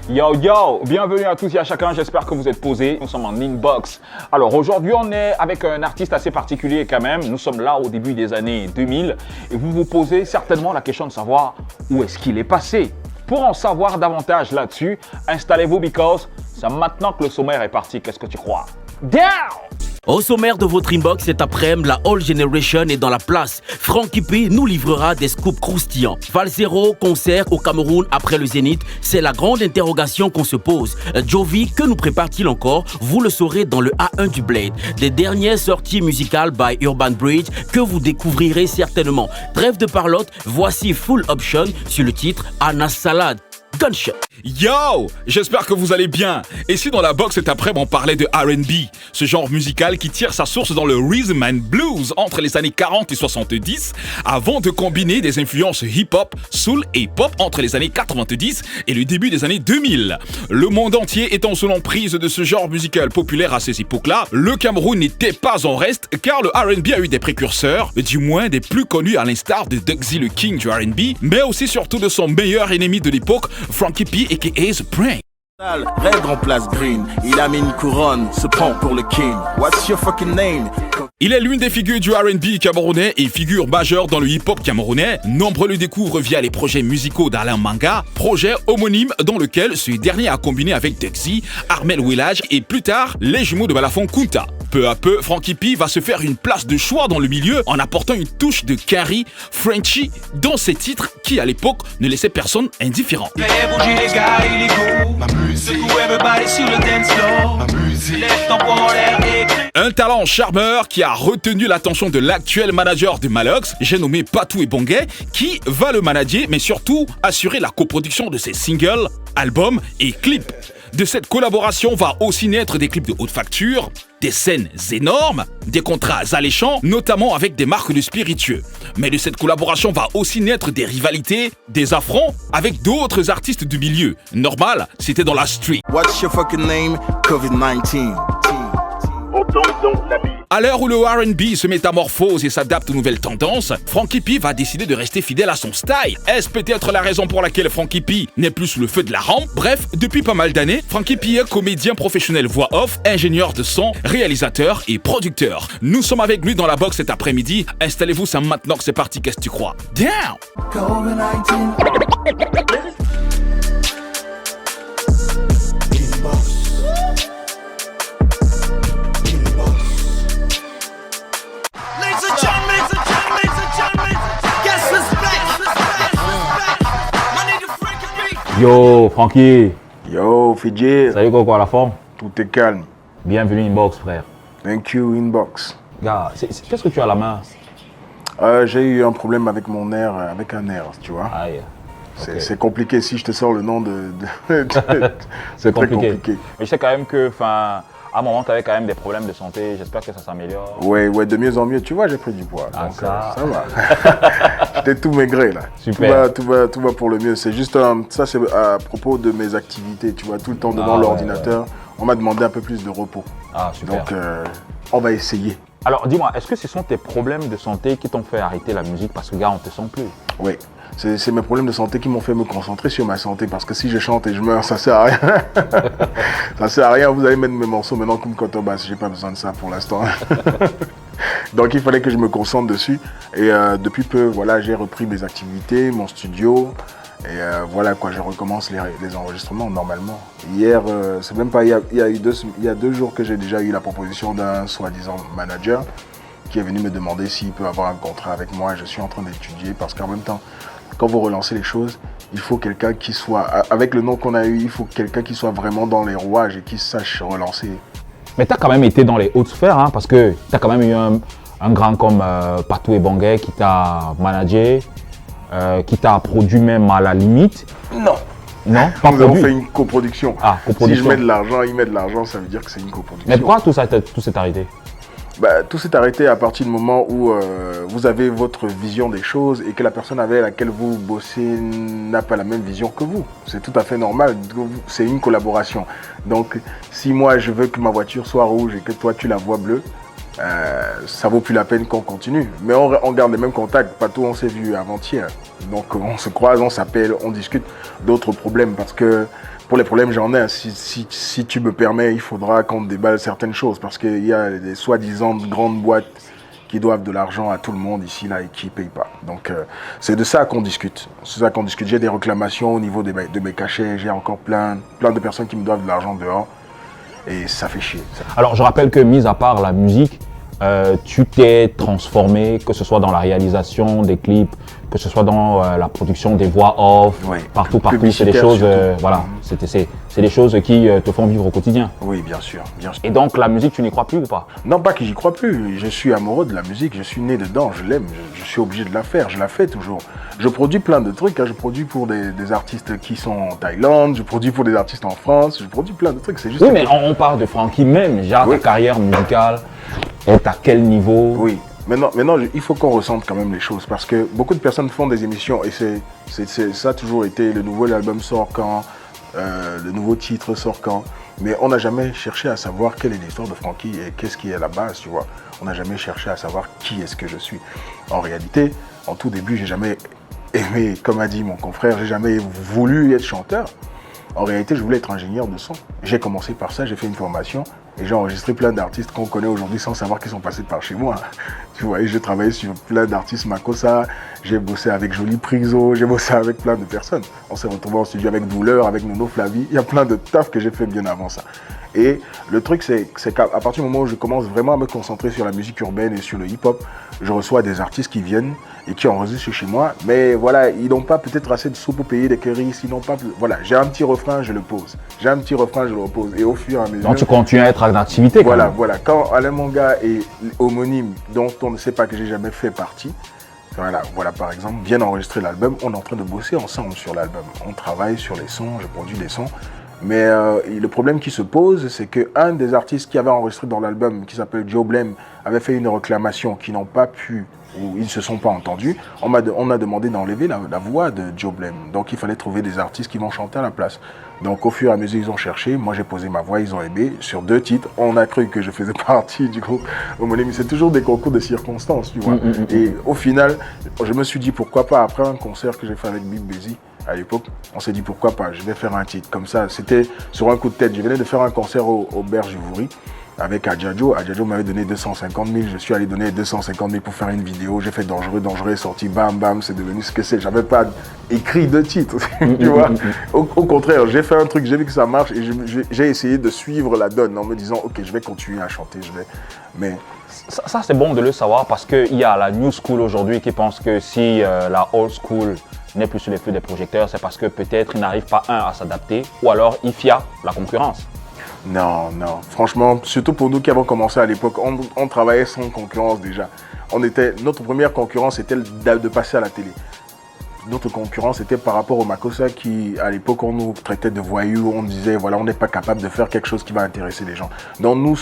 Yo yo, bienvenue à tous et à chacun, j'espère que vous êtes posés, nous sommes en inbox. Alors aujourd'hui on est avec un artiste assez particulier quand même, nous sommes là au début des années 2000 et vous vous posez certainement la question de savoir où est-ce qu'il est passé. Pour en savoir davantage là-dessus, installez-vous because c'est maintenant que le sommaire est parti, qu'est-ce que tu crois? Down! Au sommaire de votre inbox cet après-midi, la All Generation est dans la place. Franky P nous livrera des scoops croustillants. Val Zero, concert au Cameroun après le Zénith, c'est la grande interrogation qu'on se pose. Jovi, que nous prépare-t-il encore? Vous le saurez dans le A1 du Blade. Des dernières sorties musicales by Urban Bridge que vous découvrirez certainement. Trêve de parlotte, voici Full Option sur le titre Anna Salad. Gunshot. Yo, j'espère que vous allez bien. Et si dans la box cet après-midi on parlait de R&B, ce genre musical qui tire sa source dans le rhythm and blues entre les années 40 et 70, avant de combiner des influences hip-hop, soul et pop entre les années 90 et le début des années 2000. Le monde entier étant sous l'emprise de ce genre musical populaire à ces époques-là, le Cameroun n'était pas en reste car le R&B a eu des précurseurs, du moins des plus connus à l'instar de Dugsy le King du R&B, mais aussi surtout de son meilleur ennemi de l'époque, Franky P aka The Prank. Red en place green, il a mis une couronne, se prend pour le king. What's your fucking name? Il est l'une des figures du R&B camerounais et figure majeure dans le hip-hop camerounais. Nombreux le découvrent via les projets musicaux d'Alain Manga, projet homonyme dans lequel ce dernier a combiné avec Dugsy, Armel Ouelaj et plus tard les jumeaux de Balafon Kunta. Peu à peu, Franky P va se faire une place de choix dans le milieu en apportant une touche de Carrie, Frenchy dans ses titres qui à l'époque ne laissaient personne indifférent. Un talent charmeur qui a retenu l'attention de l'actuel manager de Malox, j'ai nommé Patou Ebongue, qui va le manager mais surtout assurer la coproduction de ses singles, albums et clips. De cette collaboration va aussi naître des clips de haute facture, des scènes énormes, des contrats alléchants, notamment avec des marques de spiritueux. Mais de cette collaboration va aussi naître des rivalités, des affronts avec d'autres artistes du milieu. Normal, c'était dans la street. What's your fucking name? COVID-19. À l'heure où le R&B se métamorphose et s'adapte aux nouvelles tendances, Franky P va décider de rester fidèle à son style. Est-ce peut-être la raison pour laquelle Franky P n'est plus sous le feu de la rampe? Bref, depuis pas mal d'années, Franky P est comédien professionnel voix off, ingénieur de son, réalisateur et producteur. Nous sommes avec lui dans la box cet après-midi. Installez-vous, c'est maintenant que c'est parti, qu'est-ce que tu crois? Down! Yo Franky, Yo, Fidji, salut quoi la forme? tout est calme. Bienvenue inbox frère. Thank you, inbox. Gars, qu'est-ce que tu as à la main? J'ai eu un problème avec mon nerf, avec un nerf, tu vois. Aïe. C'est compliqué si je te sors le nom de... C'est très compliqué. compliqué. Mais je sais quand même que, à un moment, tu avais quand même des problèmes de santé. J'espère que ça s'améliore. Ouais, de mieux en mieux. Tu vois, j'ai pris du poids. Ah, donc ça. ça va. J'étais tout maigré là. Super. Tout va pour le mieux. C'est juste, ça c'est à propos de mes activités. Tu vois, tout le temps devant l'ordinateur. On m'a demandé un peu plus de repos. Ah, super. Donc, on va essayer. Alors, dis-moi, est-ce que ce sont tes problèmes de santé qui t'ont fait arrêter la musique parce que, gars, on te sent plus? Oui. C'est mes problèmes de santé qui m'ont fait me concentrer sur ma santé parce que si je chante et je meurs, ça sert à rien. Ça sert à rien, vous allez mettre mes morceaux maintenant comme contrebasse, j'ai pas besoin de ça pour l'instant. Donc il fallait que je me concentre dessus et depuis peu, voilà, j'ai repris mes activités, mon studio et voilà quoi, je recommence les enregistrements normalement. Hier, c'est même pas, il y a 2 jours que j'ai déjà eu la proposition d'un soi-disant manager qui est venu me demander s'il peut avoir un contrat avec moi. Je suis en train d'étudier parce qu'en même temps, quand vous relancez les choses, il faut quelqu'un qui soit, avec le nom qu'on a eu, il faut quelqu'un qui soit vraiment dans les rouages et qui sache relancer. Mais tu as quand même été dans les hautes sphères, hein, parce que tu as quand même eu un grand comme Patou Ebongue qui t'a managé, qui t'a produit même à la limite. Non. Non, pas Nous avons produit. fait une coproduction. Ah, coproduction. Si je mets de l'argent, il met de l'argent, ça veut dire que c'est une coproduction. Mais pourquoi tout s'est arrêté? Tout s'est arrêté à partir du moment où vous avez votre vision des choses et que la personne avec laquelle vous bossez n'a pas la même vision que vous. C'est tout à fait normal, c'est une collaboration. Donc si moi je veux que ma voiture soit rouge et que toi tu la vois bleue, ça vaut plus la peine qu'on continue. Mais on garde les mêmes contacts, pas tout, on s'est vu avant-hier. Donc on se croise, on s'appelle, on discute d'autres problèmes parce que Pour les problèmes, j'en ai. Hein. Si tu me permets, il faudra qu'on déballe certaines choses parce qu'il y a des soi-disant grandes boîtes qui doivent de l'argent à tout le monde ici là et qui ne payent pas. Donc c'est de ça qu'on discute. C'est ça qu'on discute. J'ai des réclamations au niveau de mes cachets. J'ai encore plein de personnes qui me doivent de l'argent dehors et ça fait chier. Alors je rappelle que mis à part la musique, tu t'es transformé, que ce soit dans la réalisation des clips, que ce soit dans la production des voix off, Oui, partout, c'est des choses, voilà, c'est des choses qui te font vivre au quotidien. Oui, bien sûr, bien sûr. Et donc la musique, tu n'y crois plus ou pas? Non, pas que j'y crois plus. Je suis amoureux de la musique, je suis né dedans, je l'aime, je suis obligé de la faire, je la fais toujours. Je produis plein de trucs, hein. Je produis pour des artistes qui sont en Thaïlande, je produis pour des artistes en France, je produis plein de trucs. C'est juste oui, mais on parle de Francky même, genre ta carrière musicale est à quel niveau? Oui. Maintenant, il faut qu'on ressente quand même les choses parce que beaucoup de personnes font des émissions et ça a toujours été le nouvel album sort quand, le nouveau titre sort quand, mais on n'a jamais cherché à savoir quelle est l'histoire de Francky et qu'est-ce qui est à la base, tu vois. On n'a jamais cherché à savoir qui est-ce que je suis. En réalité, en tout début, j'ai jamais aimé, comme a dit mon confrère, j'ai jamais voulu être chanteur. En réalité, je voulais être ingénieur de son. J'ai commencé par ça, j'ai fait une formation et j'ai enregistré plein d'artistes qu'on connaît aujourd'hui sans savoir qu'ils sont passés par chez moi. Tu vois, et j'ai travaillé sur plein d'artistes Makossa, j'ai bossé avec Jolie Priso, j'ai bossé avec plein de personnes. On s'est retrouvés en studio avec Douleur, avec Nono Flavie. Il y a plein de taf que j'ai fait bien avant ça. Et le truc, c'est qu'à partir du moment où je commence vraiment à me concentrer sur la musique urbaine et sur le hip-hop, je reçois des artistes qui viennent et qui enregistrent chez moi. Mais voilà, ils n'ont pas peut-être assez de sous pour payer des currys, ils n'ont pas... Voilà, j'ai un petit refrain, je le pose. J'ai un petit refrain, je le repose. Et au fur et à mesure... Donc tu continues à être en activité quand Voilà, même. voilà. Quand Alain Manga et homonyme, dont on ne sait pas que j'ai jamais fait partie, voilà par exemple, viennent enregistrer l'album, on est en train de bosser ensemble sur l'album. On travaille sur les sons, je produis les sons. Mais le problème qui se pose, c'est qu'un des artistes qui avait enregistré dans l'album, qui s'appelle Joe Blame, avait fait une réclamation qui n'ont pas pu, ou ils ne se sont pas entendus. On a demandé d'enlever la voix de Joe Blame. Donc il fallait trouver des artistes qui vont chanter à la place. Donc au fur et à mesure, ils ont cherché. Moi, j'ai posé ma voix, ils ont aimé. Sur 2 titres, on a cru que je faisais partie du groupe homonyme. C'est toujours des concours de circonstances, tu vois. Et au final, je me suis dit pourquoi pas, après un concert que j'ai fait avec Big Busy, à l'époque, on s'est dit pourquoi pas, je vais faire un titre comme ça. C'était sur un coup de tête. Je venais de faire un concert au Berge-Vouri avec Adjadjo. Adjadjo m'avait donné 250 000. Je suis allé donner 250 000 pour faire une vidéo. J'ai fait Dangereux, est sorti, bam, bam, c'est devenu ce que c'est. J'avais pas écrit de titre, tu vois. Au contraire, j'ai fait un truc, j'ai vu que ça marche et j'ai essayé de suivre la donne en me disant, ok, je vais continuer à chanter, mais... Ça c'est bon de le savoir parce qu'il y a la new school aujourd'hui qui pense que si la old school n'est plus sur les feux des projecteurs, c'est parce que peut-être il n'arrive pas à s'adapter ou alors il fia la concurrence. Non, non. Franchement, surtout pour nous qui avons commencé à l'époque, on travaillait sans concurrence déjà. Notre première concurrence était de passer à la télé. Notre concurrence était par rapport au Makossa qui, à l'époque, on nous traitait de voyous. On disait, voilà, on n'est pas capable de faire quelque chose qui va intéresser les gens. Donc nous,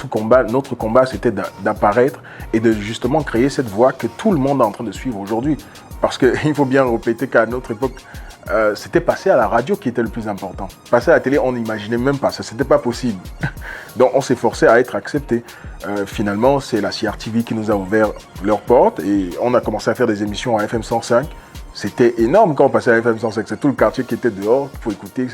notre combat, c'était d'apparaître et de justement créer cette voie que tout le monde est en train de suivre aujourd'hui. Parce qu'il faut bien répéter qu'à notre époque, c'était passer à la radio qui était le plus important. Passer à la télé, on n'imaginait même pas, ça c'était pas possible. Donc on s'est forcé à être accepté. Finalement, c'est la CRTV qui nous a ouvert leurs portes et on a commencé à faire des émissions à FM 105. C'était énorme quand on passait à FM 105, c'est tout le quartier qui était dehors pour écouter,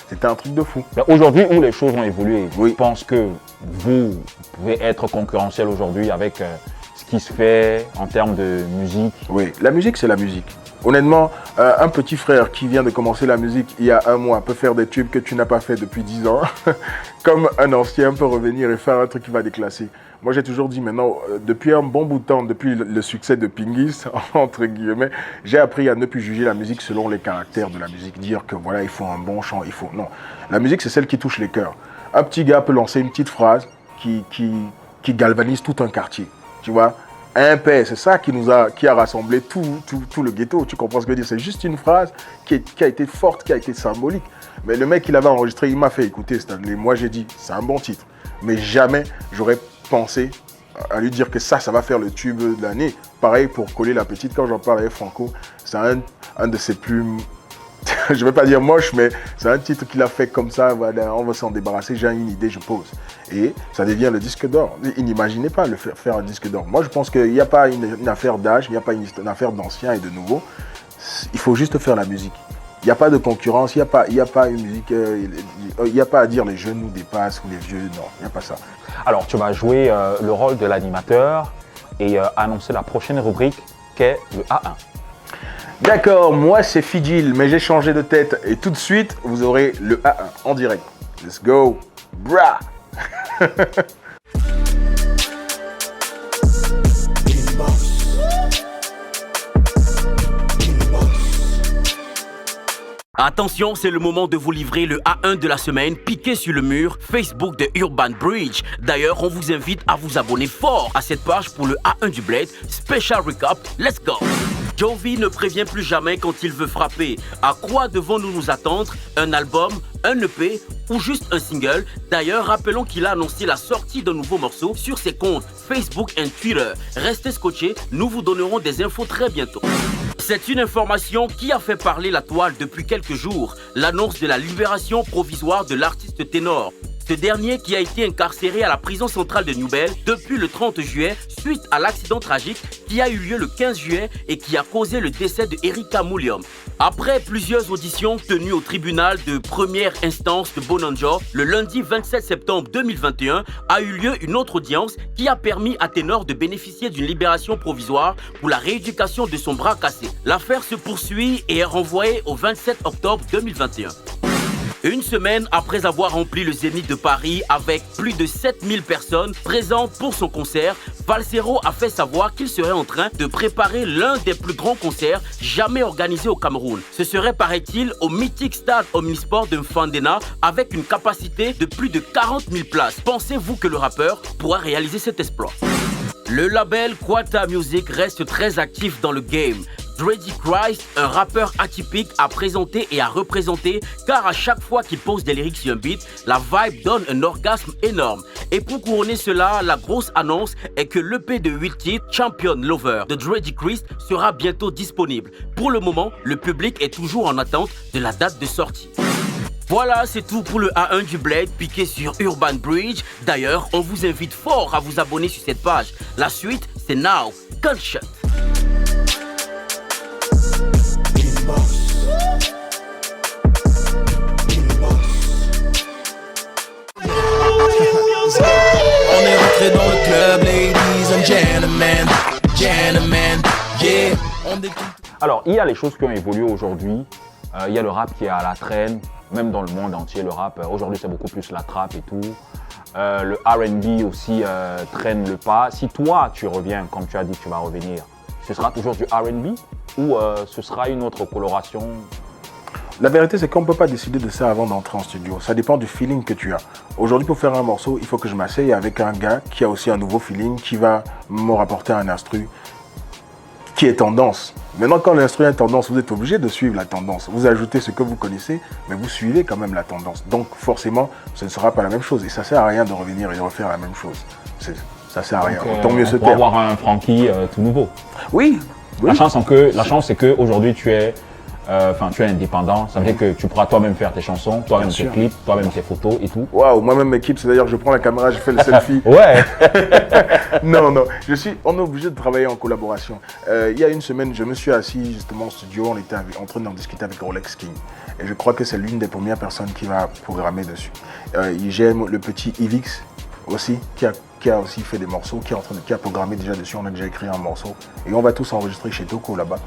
c'était un truc de fou. Aujourd'hui où les choses ont évolué, oui. Je pense que vous pouvez être concurrentiel aujourd'hui avec ce qui se fait en termes de musique. Oui, la musique c'est la musique. Honnêtement, un petit frère qui vient de commencer la musique il y a 1 mois peut faire des tubes que tu n'as pas fait depuis 10 ans. Comme un ancien peut revenir et faire un truc qui va déclasser. Moi, j'ai toujours dit maintenant, depuis un bon bout de temps, depuis le succès de Pingis, entre guillemets, j'ai appris à ne plus juger la musique selon les caractères de la musique. Dire que voilà, il faut un bon chant, il faut... Non, la musique, c'est celle qui touche les cœurs. Un petit gars peut lancer une petite phrase qui galvanise tout un quartier, tu vois. Un père, c'est ça qui a rassemblé tout le ghetto, tu comprends ce que je veux dire. C'est juste une phrase qui a été forte, qui a été symbolique. Mais le mec qui l'avait enregistré, il m'a fait écouter Stanley. Moi, j'ai dit, c'est un bon titre. Mais jamais j'aurais pensé à lui dire que ça va faire le tube de l'année. Pareil pour Coller la Petite, quand j'en parlais Franco, c'est un de ses plus... je ne vais pas dire moche, mais c'est un titre qu'il a fait comme ça, voilà, on va s'en débarrasser, j'ai une idée, je pose. Et ça devient le disque d'or. Il n'imaginait pas le faire un disque d'or. Moi, je pense qu'il n'y a pas une affaire d'âge, il n'y a pas une affaire d'ancien et de nouveau. Il faut juste faire la musique. Il n'y a pas de concurrence, il n'y a pas une musique, il n'y a pas à dire les jeunes nous dépassent ou les vieux, non, il n'y a pas ça. Alors, tu vas jouer le rôle de l'animateur et annoncer la prochaine rubrique qu'est le A1. D'accord, moi c'est Fidjil, mais j'ai changé de tête et tout de suite, vous aurez le A1 en direct. Let's go, brah. Attention, c'est le moment de vous livrer le A1 de la semaine piqué sur le mur Facebook de Urban Bridge. D'ailleurs, on vous invite à vous abonner fort à cette page pour le A1 du Bled. Special Recap, let's go! Jovi ne prévient plus jamais quand il veut frapper. À quoi devons-nous nous attendre? Un album, un EP ou juste un single? D'ailleurs, rappelons qu'il a annoncé la sortie d'un nouveau morceau sur ses comptes Facebook et Twitter. Restez scotchés, nous vous donnerons des infos très bientôt. C'est une information qui a fait parler la toile depuis quelques jours, l'annonce de la libération provisoire de l'artiste ténor. Ce dernier qui a été incarcéré à la prison centrale de Newbell depuis le 30 juillet suite à l'accident tragique qui a eu lieu le 15 juillet et qui a causé le décès de Erika Mulliam. Après plusieurs auditions tenues au tribunal de première instance de Bonanjo, le lundi 27 septembre 2021 a eu lieu une autre audience qui a permis à Ténor de bénéficier d'une libération provisoire pour la rééducation de son bras cassé. L'affaire se poursuit et est renvoyée au 27 octobre 2021. Une semaine après avoir rempli le Zénith de Paris avec plus de 7000 personnes présentes pour son concert, Valsero a fait savoir qu'il serait en train de préparer l'un des plus grands concerts jamais organisés au Cameroun. Ce serait, paraît-il, au mythique stade omnisport de Mfandena avec une capacité de plus de 40 000 places. Pensez-vous que le rappeur pourra réaliser cet exploit? Le label Quata Music reste très actif dans le game. Dreddy Christ, un rappeur atypique à présenter et à représenter car à chaque fois qu'il pose des lyrics sur un beat, la vibe donne un orgasme énorme. Et pour couronner cela, la grosse annonce est que l'EP de 8 titres, Champion Lover de Dreddy Christ, sera bientôt disponible. Pour le moment, le public est toujours en attente de la date de sortie. Voilà, c'est tout pour le A1 du Bled piqué sur Urban Bridge. D'ailleurs, on vous invite fort à vous abonner sur cette page. La suite, c'est Now, Gunshot. On est rentré dans le club, ladies and gentlemen, gentlemen, yeah. Alors, il y a les choses qui ont évolué aujourd'hui. Il y a le rap qui est à la traîne, même dans le monde entier, le rap. Aujourd'hui, c'est beaucoup plus la trappe et tout. Le R&B aussi traîne le pas. Si toi, tu reviens, comme tu as dit que tu vas revenir, ce sera toujours du R&B ou ce sera une autre coloration? La vérité, c'est qu'on ne peut pas décider de ça avant d'entrer en studio. Ça dépend du feeling que tu as. Aujourd'hui, pour faire un morceau, il faut que je m'asseye avec un gars qui a aussi un nouveau feeling, qui va me rapporter un instru qui est tendance. Maintenant, quand l'instru est tendance, vous êtes obligé de suivre la tendance. Vous ajoutez ce que vous connaissez, mais vous suivez quand même la tendance. Donc, forcément, ce ne sera pas la même chose. Et ça ne sert à rien de revenir et de refaire la même chose. Ça ne sert à rien. Autant mieux se taire. Pour avoir un Frankie tout nouveau. Oui. La chance, c'est qu'aujourd'hui, tu es indépendant. Ça veut dire que tu pourras toi-même faire tes chansons, toi-même tes clips, toi-même tes photos et tout. Waouh, moi-même mes clips, c'est d'ailleurs je prends la caméra, je fais le selfie. Ouais. Non, on est obligé de travailler en collaboration. Il y a une semaine, je me suis assis justement au studio, on était en train d'en discuter avec Rolex King. Et je crois que c'est l'une des premières personnes qui va programmer dessus. J'aime le petit Ivix aussi, qui a aussi fait des morceaux, qui a programmé déjà dessus, on a déjà écrit un morceau. Et on va tous enregistrer chez Toko là-bas.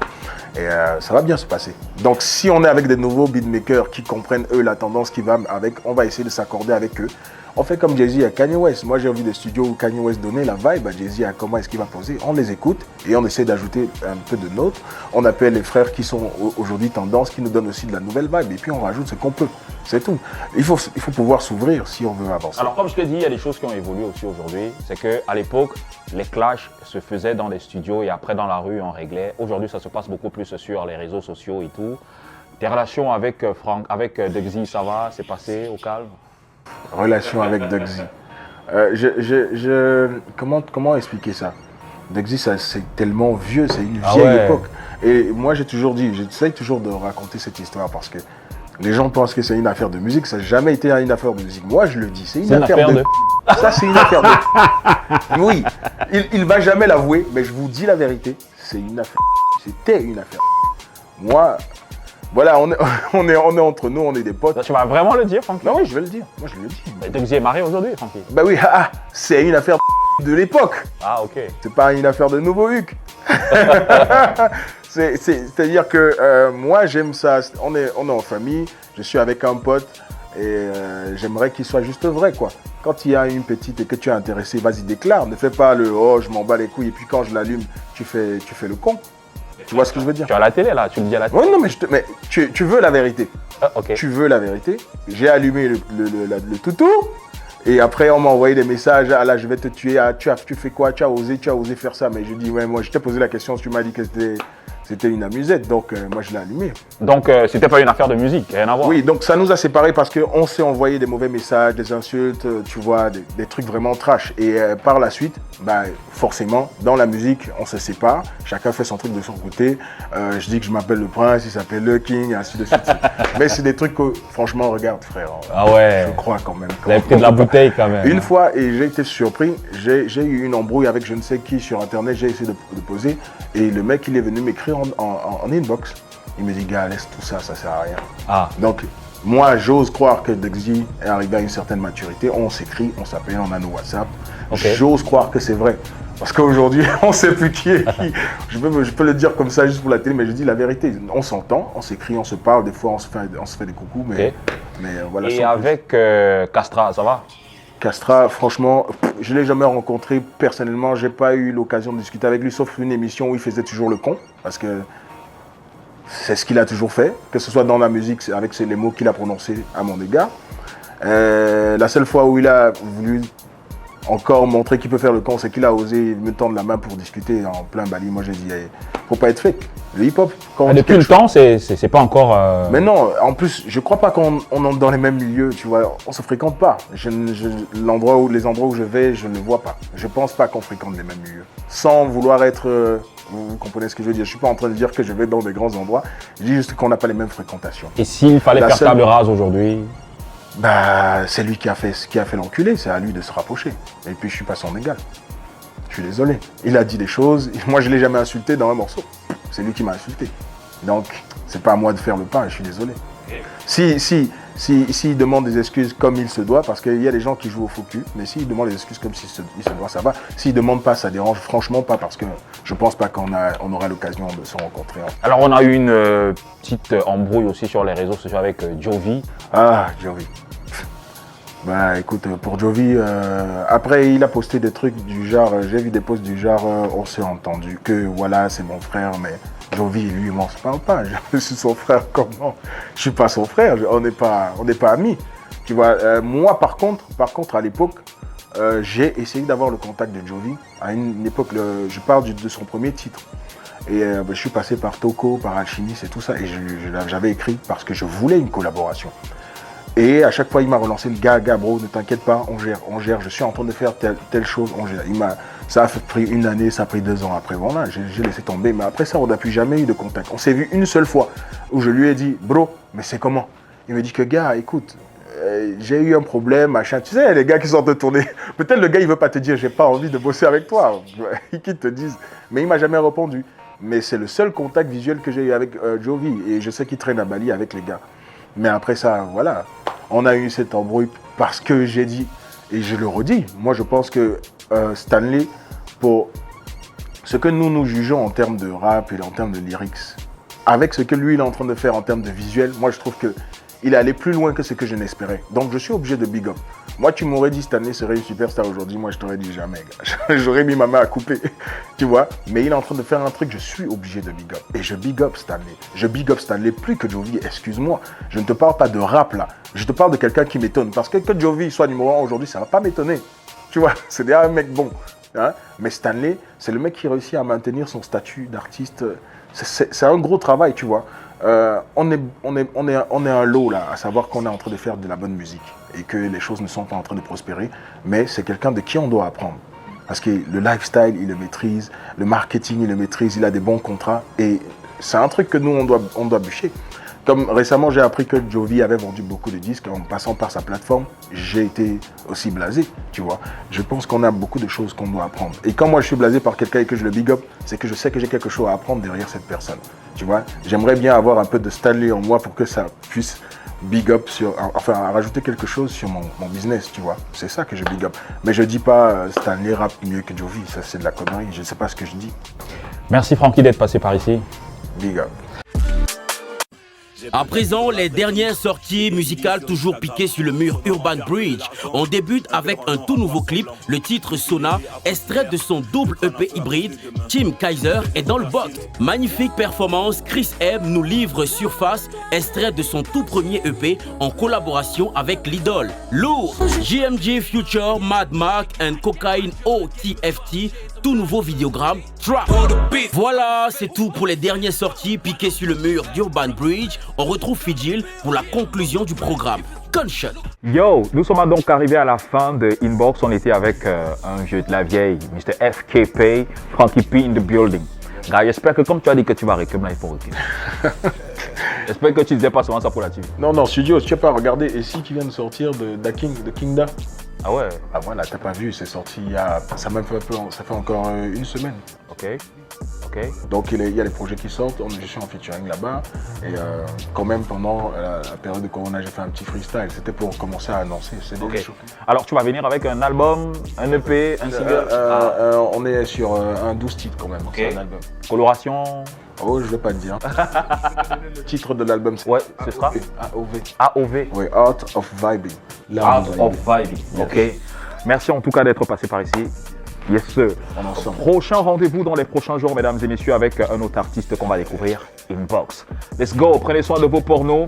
Et ça va bien se passer. Donc si on est avec des nouveaux beatmakers qui comprennent eux la tendance qui va avec, on va essayer de s'accorder avec eux. On fait comme Jay-Z à Kanye West. Moi j'ai vu des studios où Kanye West donnait la vibe à Jay-Z à comment est-ce qu'il va poser. On les écoute et on essaie d'ajouter un peu de nôtre. On appelle les frères qui sont aujourd'hui tendance, qui nous donnent aussi de la nouvelle vibe. Et puis on rajoute ce qu'on peut. C'est tout. Il faut pouvoir s'ouvrir si on veut avancer. Alors comme je te dis, il y a des choses qui ont évolué aussi aujourd'hui. C'est qu'à l'époque, les clashs se faisaient dans des studios et après dans la rue on réglait. Aujourd'hui ça se passe beaucoup plus sur les réseaux sociaux et tout. Tes relations avec Dugzy, ça va? C'est passé au calme? Relation avec Dugzy. Comment expliquer ça? Dugzy, c'est tellement vieux, c'est une vieille époque. Et moi j'ai toujours dit, j'essaye toujours de raconter cette histoire parce que les gens pensent que c'est une affaire de musique, ça n'a jamais été une affaire de musique. Moi je le dis, c'est une affaire de... Ça c'est une affaire de... Oui, il va jamais l'avouer, mais je vous dis la vérité, c'est une affaire. C'était une affaire. Moi, Voilà, on est entre nous, on est des potes. Tu vas vraiment le dire, Francky? Non, oui, je vais le dire. Moi, je le dis. Donc vous êtes marié aujourd'hui, Francky? Bah oui, c'est une affaire de l'époque. Ah, ok. C'est pas une affaire de nouveau Huc. C'est-à-dire que moi, j'aime ça. On est en famille, je suis avec un pote et j'aimerais qu'il soit juste vrai, quoi. Quand il y a une petite et que tu es intéressé, vas-y, déclare. Ne fais pas le « oh, je m'en bats les couilles » et puis quand je l'allume, tu fais le con. Tu vois ce que je veux dire? Tu es à la télé, là, tu le dis à la télé. Oui, non, mais, tu veux la vérité. Ah, ok. Tu veux la vérité. J'ai allumé le toutou. Et après, on m'a envoyé des messages. Ah là, je vais te tuer. Ah, tu fais quoi? Tu as osé faire ça. Mais je dis, ouais, moi, je t'ai posé la question. Tu m'as dit que c'était une amusette. Donc, moi, je l'ai allumé. Donc, c'était pas une affaire de musique, rien à voir. Oui, donc ça nous a séparés parce qu'on s'est envoyé des mauvais messages, des insultes, tu vois, des trucs vraiment trash. Et par la suite, bah, forcément, dans la musique, on se sépare. Chacun fait son truc de son côté. Je dis que je m'appelle le prince, il s'appelle le king, ainsi de suite. Mais c'est des trucs que, franchement, regarde, frère. Ah ouais. Je crois quand même. Vous avez pris de la bouteille quand même. Une fois, et j'ai été surpris, j'ai eu une embrouille avec je ne sais qui sur Internet, j'ai essayé de poser. Et le mec, il est venu m'écrire en inbox. Il me dit, gars, laisse tout ça, ça sert à rien. Ah. Donc, moi, j'ose croire que Dexy est arrivé à une certaine maturité. On s'écrit, on s'appelle, on a nos WhatsApp. Okay. J'ose croire que c'est vrai. Parce qu'aujourd'hui, on ne sait plus qui est qui. Je peux le dire comme ça juste pour la télé, mais je dis la vérité. On s'entend, on s'écrit, on se parle. Des fois, on se fait des coucous. Mais, okay. mais voilà. Et avec Castra, ça va? Castra, franchement, je ne l'ai jamais rencontré personnellement. Je n'ai pas eu l'occasion de discuter avec lui, sauf une émission où il faisait toujours le con. Parce que c'est ce qu'il a toujours fait, que ce soit dans la musique, avec les mots qu'il a prononcés à mon égard. La seule fois où il a voulu encore montrer qu'il peut faire le con, c'est qu'il a osé me tendre la main pour discuter en plein Bali. Moi, j'ai dit, faut pas être fake. Le hip-hop, quand on depuis le temps, c'est pas encore... Mais non, en plus, je crois pas qu'on entre dans les mêmes milieux, tu vois. On se fréquente pas. Les endroits où je vais, je ne vois pas. Je pense pas qu'on fréquente les mêmes milieux. Sans vouloir être... vous comprenez ce que je veux dire? Je suis pas en train de dire que je vais dans des grands endroits. Je dis juste qu'on n'a pas les mêmes fréquentations. Et s'il fallait faire table rase aujourd'hui? Bah, c'est lui qui a fait l'enculé, c'est à lui de se rapprocher. Et puis je suis pas son égal. Je suis désolé. Il a dit des choses, moi je l'ai jamais insulté dans un morceau. C'est lui qui m'a insulté. Donc, c'est pas à moi de faire le pas, je suis désolé. S'il demande des excuses comme il se doit, parce qu'il y a des gens qui jouent au faux cul, mais s'il demande des excuses comme il se doit, ça va. S'il demande pas, ça dérange franchement pas, parce que je pense pas qu'on aura l'occasion de se rencontrer. Alors, on a eu une petite embrouille aussi sur les réseaux sociaux avec Jovi. Ah, Jovi. Bah écoute, pour Jovi, après il a posté des trucs du genre, j'ai vu des posts du genre, on s'est entendu que voilà, c'est mon frère, mais Jovi, lui, moi, on se parle pas. Je suis son frère, comment? Je suis pas son frère, on n'est pas amis. Tu vois, moi, par contre, à l'époque, j'ai essayé d'avoir le contact de Jovi. À une époque, je parle de son premier titre. Et je suis passé par Toko, par Alchimiste et tout ça. Et j'avais écrit parce que je voulais une collaboration. Et à chaque fois, il m'a relancé, le gars, bro, ne t'inquiète pas, on gère. Je suis en train de faire telle chose, on gère. Ça a pris une année, ça a pris 2 ans après. Voilà, j'ai laissé tomber. Mais après ça, on n'a plus jamais eu de contact. On s'est vu une seule fois où je lui ai dit, bro, mais c'est comment? Il me dit que, gars, écoute, j'ai eu un problème, machin. Tu sais, les gars qui sont de tourner. Peut-être le gars, il veut pas te dire, j'ai pas envie de bosser avec toi. Qu'ils te disent. Mais il m'a jamais répondu. Mais c'est le seul contact visuel que j'ai eu avec Jovi. Et je sais qu'il traîne à Bali avec les gars. Mais après ça, voilà, on a eu cette embrouille parce que j'ai dit, et je le redis, moi je pense que Stanley, pour ce que nous jugeons en termes de rap et en termes de lyrics, avec ce que lui il est en train de faire en termes de visuel, moi je trouve qu'il est allé plus loin que ce que je n'espérais. Donc je suis obligé de big up. Moi tu m'aurais dit Stanley serait une superstar aujourd'hui, moi je t'aurais dit jamais, gars. J'aurais mis ma main à couper, tu vois. Mais il est en train de faire un truc, je suis obligé de big up. Et je big up Stanley. Je big up Stanley plus que Jovi, excuse-moi. Je ne te parle pas de rap là. Je te parle de quelqu'un qui m'étonne. Parce que Jovi soit numéro 1 aujourd'hui, ça ne va pas m'étonner. Tu vois, c'est déjà un mec bon. Hein? Mais Stanley, c'est le mec qui réussit à maintenir son statut d'artiste. C'est un gros travail, tu vois. On est un lot là, à savoir qu'on est en train de faire de la bonne musique et que les choses ne sont pas en train de prospérer, mais c'est quelqu'un de qui on doit apprendre. Parce que le lifestyle, il le maîtrise, le marketing, il le maîtrise, il a des bons contrats et c'est un truc que nous, on doit bûcher. Comme récemment, j'ai appris que Jovi avait vendu beaucoup de disques en passant par sa plateforme, j'ai été aussi blasé, tu vois. Je pense qu'on a beaucoup de choses qu'on doit apprendre. Et quand moi je suis blasé par quelqu'un et que je le big up, c'est que je sais que j'ai quelque chose à apprendre derrière cette personne, tu vois. J'aimerais bien avoir un peu de Stanley en moi pour que ça puisse big up enfin rajouter quelque chose sur mon business, tu vois. C'est ça que je big up. Mais je dis pas Stanley rappe mieux que Jovi, ça c'est de la connerie, je sais pas ce que je dis. Merci Francky d'être passé par ici. Big up. À présent, les dernières sorties musicales toujours piquées sur le mur Urban Bridge. On débute avec un tout nouveau clip, le titre Sona, extrait de son double EP hybride. Tim Kaiser est dans le box. Magnifique performance, Chris M nous livre Surface, extrait de son tout premier EP en collaboration avec l'idole. Lourd, JMG Future, Mad Mark and Cocaine OTFT, tout nouveau vidéogramme, Trap. Voilà, c'est tout pour les dernières sorties piquées sur le mur d'Urban Bridge. On retrouve Fidjil pour la conclusion du programme. Gunshot. Yo, nous sommes donc arrivés à la fin de Inbox. On était avec un jeu de la vieille, Mr. FKP, Frankie P in the building. Gars, j'espère que comme tu as dit que tu vas reculer, il faut reculer. J'espère que tu ne disais pas seulement ça pour la TV. Non, studio, tu n'as pas regardé Essie qui vient de sortir de Kingda. Ah ouais? Ah voilà, t'as pas vu, c'est sorti il y a. Ça fait encore une semaine. Ok. Donc il y a les projets qui sortent, je suis en featuring là-bas. Et quand même pendant la période de Corona, j'ai fait un petit freestyle. C'était pour commencer à annoncer. Okay. Alors tu vas venir avec un album, un EP, un single? On est sur un 12 titres quand même. Okay. C'est un album. Coloration? Oh, je vais pas te dire. Le titre de l'album, c'est ce sera AOV. Oui, Art of Vibing. Art of Vibing. Yes. Ok. Merci en tout cas d'être passé par ici. Yes sir. Prochain rendez-vous dans les prochains jours, mesdames et messieurs, avec un autre artiste qu'on va découvrir, Inbox. Let's go. Prenez soin de vos pornos.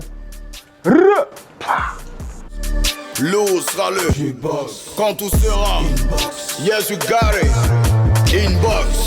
L'eau sera le Inbox. Quand tout sera Inbox. Yes, you got it. Inbox.